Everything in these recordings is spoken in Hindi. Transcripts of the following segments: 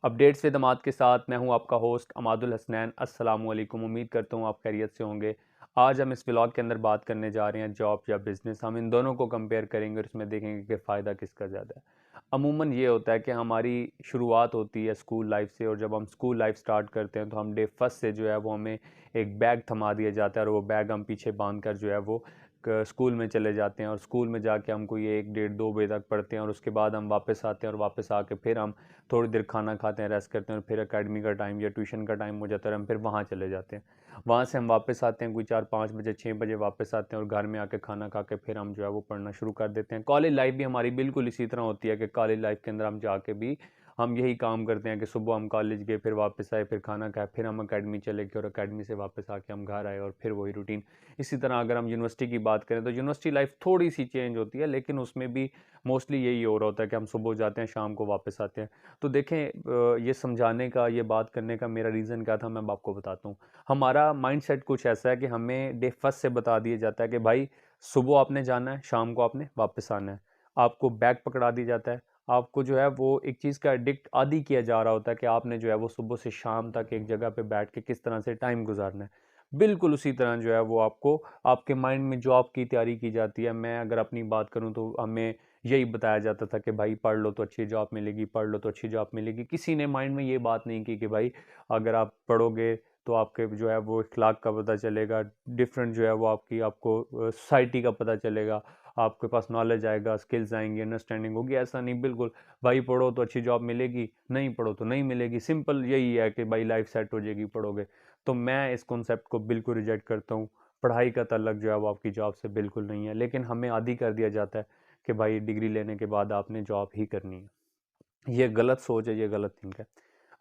अपडेट्स विद अमाद के साथ मैं हूं आपका होस्ट अमादुल हसनैन। अस्सलाम वालेकुम। उम्मीद करता हूं आप खैरियत से होंगे। आज हम इस व्लॉग के अंदर बात करने जा रहे हैं जॉब या बिज़नेस। हम इन दोनों को कंपेयर करेंगे और इसमें देखेंगे कि फ़ायदा किसका ज़्यादा है। अमूमन ये होता है कि हमारी शुरुआत होती है स्कूल लाइफ से, और जब हम स्कूल लाइफ स्टार्ट करते हैं तो हम डे फर्स्ट से जो है वो हमें एक बैग थमा दिया जाता है और वो बैग हम पीछे बांध कर जो है वो स्कूल में चले जाते हैं, और स्कूल में जाके हमको ये 1 डेढ़ 2 बजे तक पढ़ते हैं, और उसके बाद हम वापस आते हैं और वापस आके फिर हम थोड़ी देर खाना खाते हैं, रेस्ट करते हैं, और फिर एकेडमी का टाइम या ट्यूशन का टाइम हो जाता है और हम फिर वहाँ चले जाते हैं। वहाँ से हम वापस आते हैं कोई 4 5 बजे 6 बजे वापस आते हैं, और घर में आके खाना खा के फिर हम जो है वो पढ़ना शुरू कर देते हैं। कॉलेज लाइफ भी हमारी बिल्कुल इसी तरह होती है कि कॉलेज लाइफ के अंदर हम जाके भी हम यही काम करते हैं कि सुबह हम कॉलेज गए, फिर वापस आए, फिर खाना खाया, फिर हम एकेडमी चले गए, और एकेडमी से वापस आके हम घर आए और फिर वही रूटीन। इसी तरह अगर हम यूनिवर्सिटी की बात करें तो यूनिवर्सिटी लाइफ थोड़ी सी चेंज होती है, लेकिन उसमें भी मोस्टली यही हो रहा होता है कि हम सुबह जाते हैं, शाम को वापस आते हैं। तो देखें, ये समझाने का, ये बात करने का मेरा रीज़न क्या था, मैं आपको बताता हूँ। हमारा माइंडसेट कुछ ऐसा है कि हमें डे फर्स्ट से बता दिया जाता है कि भाई सुबह आपने जाना है, शाम को आपने वापस आना है। आपको बैग पकड़ा दिया जाता है। आपको जो है वो एक चीज़ का एडिक्ट आदी किया जा रहा होता है कि आपने जो है वो सुबह से शाम तक एक जगह पे बैठ के किस तरह से टाइम गुजारना है। बिल्कुल उसी तरह जो है वो आपको आपके माइंड में जॉब की तैयारी की जाती है। मैं अगर अपनी बात करूँ तो हमें यही बताया जाता था कि भाई पढ़ लो तो अच्छी जॉब मिलेगी, पढ़ लो तो अच्छी जॉब मिलेगी। किसी ने माइंड में ये बात नहीं की कि भाई अगर आप पढ़ोगे तो आपके जो है वो इखलाक का पता चलेगा, डिफरेंट जो है वो आपको सोसाइटी का पता चलेगा, आपके पास नॉलेज आएगा, स्किल्स आएंगी, अंडरस्टैंडिंग होगी। ऐसा नहीं, बिल्कुल भाई पढ़ो तो अच्छी जॉब मिलेगी, नहीं पढ़ो तो नहीं मिलेगी। सिंपल यही है कि भाई लाइफ सेट हो जाएगी पढ़ोगे। तो मैं इस कॉन्सेप्ट को बिल्कुल रिजेक्ट करता हूँ। पढ़ाई का ताल्लुक जो है वो आपकी जॉब से बिल्कुल नहीं है, लेकिन हमें आदी कर दिया जाता है कि भाई डिग्री लेने के बाद आपने जॉब ही करनी है। ये गलत सोच है, ये गलत थिंक है।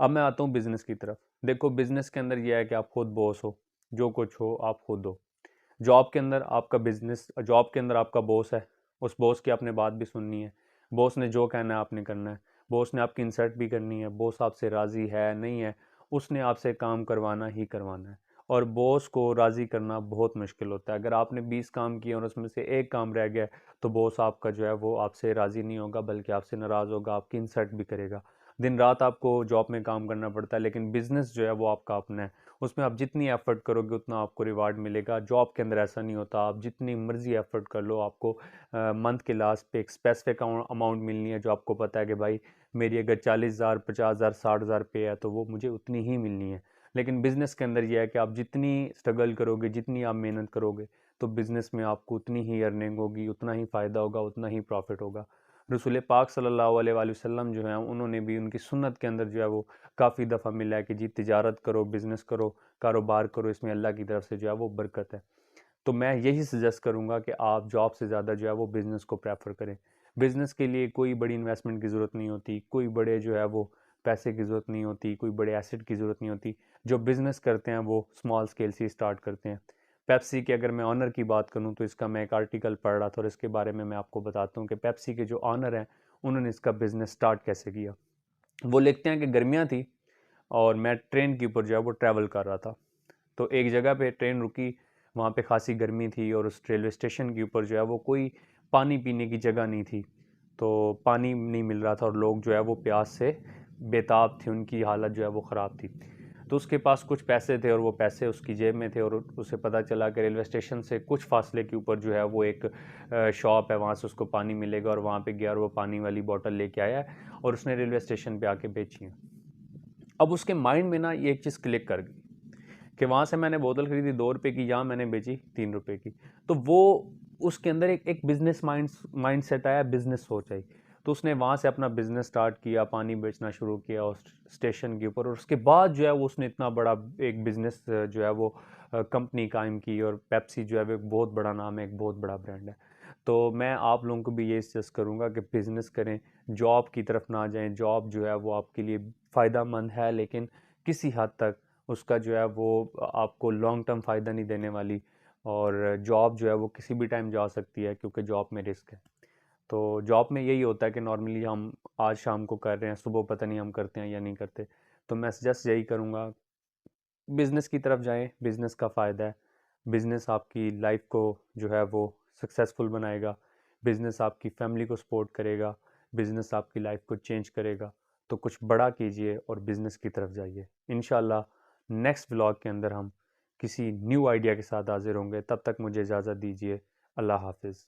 अब मैं आता हूँ बिजनेस की तरफ। देखो, बिजनेस के अंदर यह है कि आप खुद बॉस हो, जो कुछ हो आप खुद हो। जॉब के अंदर आपका बिजनेस, जॉब के अंदर आपका बॉस है, उस बॉस की आपने बात भी सुननी है। बॉस ने जो कहना है आपने करना है। बॉस ने आपकी इंसल्ट भी करनी है। बॉस आपसे राज़ी है नहीं है, उसने आपसे काम करवाना ही करवाना है। और बॉस को राज़ी करना बहुत मुश्किल होता है। अगर आपने 20 काम किए और उसमें से एक काम रह गया, तो बॉस आपका जो है वो आपसे राज़ी नहीं होगा, बल्कि आपसे नाराज़ होगा, आपकी इंसल्ट भी करेगा। दिन रात आपको जॉब में काम करना पड़ता है, लेकिन बिजनेस जो है वो आपका अपना है। उसमें आप जितनी एफर्ट करोगे उतना आपको रिवार्ड मिलेगा। जॉब के अंदर ऐसा नहीं होता। आप जितनी मर्जी एफर्ट कर लो, आपको मंथ के लास्ट पे एक स्पेसिफिक अमाउंट मिलनी है, जो आपको पता है कि भाई मेरी अगर 40,000 50,000 60,000 पे है तो वो मुझे उतनी ही मिलनी है। लेकिन बिजनेस के अंदर यह है कि आप जितनी स्ट्रगल करोगे, जितनी आप मेहनत करोगे, तो बिजनेस में आपको उतनी ही अर्निंग होगी, उतना ही फ़ायदा होगा, उतना ही प्रॉफिट होगा। रसूल पाक सल्लल्लाहु अलैहि वसल्लम जो है उन्होंने भी, उनकी सुन्नत के अंदर जो है वो काफ़ी दफ़ा मिला है कि जी तिजारत करो, बिज़नेस करो, कारोबार करो, इसमें अल्लाह की तरफ से जो है वो बरकत है। तो मैं यही सजेस्ट करूँगा कि आप जॉब से ज़्यादा जो है वो बिज़नेस को प्रेफर करें। बिज़नेस के लिए कोई बड़ी इन्वेस्टमेंट की ज़रूरत नहीं होती, कोई बड़े जो है वो पैसे की ज़रूरत नहीं होती, कोई बड़े एसेट की ज़रूरत नहीं होती। जो बिज़नेस करते हैं वो स्मॉल स्केल से स्टार्ट करते हैं। पेप्सी के अगर मैं ऑनर की बात करूँ तो इसका मैं एक आर्टिकल पढ़ रहा था, और इसके बारे में मैं आपको बताता हूँ कि पेप्सी के जो ऑनर हैं उन्होंने इसका बिज़नेस स्टार्ट कैसे किया। वो लिखते हैं कि गर्मियाँ थी और मैं ट्रेन के ऊपर जो है वो ट्रैवल कर रहा था। तो एक जगह पे ट्रेन रुकी, वहाँ पे खासी गर्मी थी, और उस रेलवे स्टेशन के ऊपर जो है वो कोई पानी पीने की जगह नहीं थी। तो पानी नहीं मिल रहा था और लोग जो है वो प्यास से बेताब थे, उनकी हालत जो है वो ख़राब थी। तो उसके पास कुछ पैसे थे और वो पैसे उसकी जेब में थे, और उसे पता चला कि रेलवे स्टेशन से कुछ फासले के ऊपर जो है वो एक शॉप है, वहाँ से उसको पानी मिलेगा, और वहाँ पे गया और वो पानी वाली बोतल लेके आया है, और उसने रेलवे स्टेशन पे आके बेची है। अब उसके माइंड में ना ये एक चीज़ क्लिक कर गई कि वहाँ से मैंने बोतल खरीदी 2 रुपए की, यहाँ मैंने बेची 3 रुपए की। तो वो उसके अंदर एक बिजनेस माइंड सेट आया, बिजनेस सोच आई। तो उसने वहाँ से अपना बिजनेस स्टार्ट किया, पानी बेचना शुरू किया उस स्टेशन के ऊपर, और उसके बाद जो है वो उसने इतना बड़ा एक बिजनेस जो है वो कंपनी कायम की, और पेप्सी जो है वो एक बहुत बड़ा नाम है, एक बहुत बड़ा ब्रांड है। तो मैं आप लोगों को भी ये सजेस्ट करूँगा कि बिज़नेस करें, जॉब की तरफ ना जाएं। जॉब जो है वो आपके लिए फ़ायदा मंद है, लेकिन किसी हद तक उसका जो है वो आपको लॉन्ग टर्म फ़ायदा नहीं देने वाली। और जॉब जो है वो किसी भी टाइम जा सकती है, क्योंकि जॉब में रिस्क है। तो जॉब में यही होता है कि नॉर्मली हम आज शाम को कर रहे हैं, सुबह पता नहीं हम करते हैं या नहीं करते। तो मैं सजेस्ट यही करूँगा, बिज़नेस की तरफ जाएं। बिज़नेस का फ़ायदा है। बिज़नेस आपकी लाइफ को जो है वो सक्सेसफुल बनाएगा। बिज़नेस आपकी फैमिली को सपोर्ट करेगा। बिज़नेस आपकी लाइफ को चेंज करेगा। तो कुछ बड़ा कीजिए और बिज़नेस की तरफ जाइए। इंशाल्लाह नेक्स्ट व्लॉग के अंदर हम किसी न्यू आइडिया के साथ हाजिर होंगे। तब तक मुझे इजाज़त दीजिए। अल्लाह हाफिज़।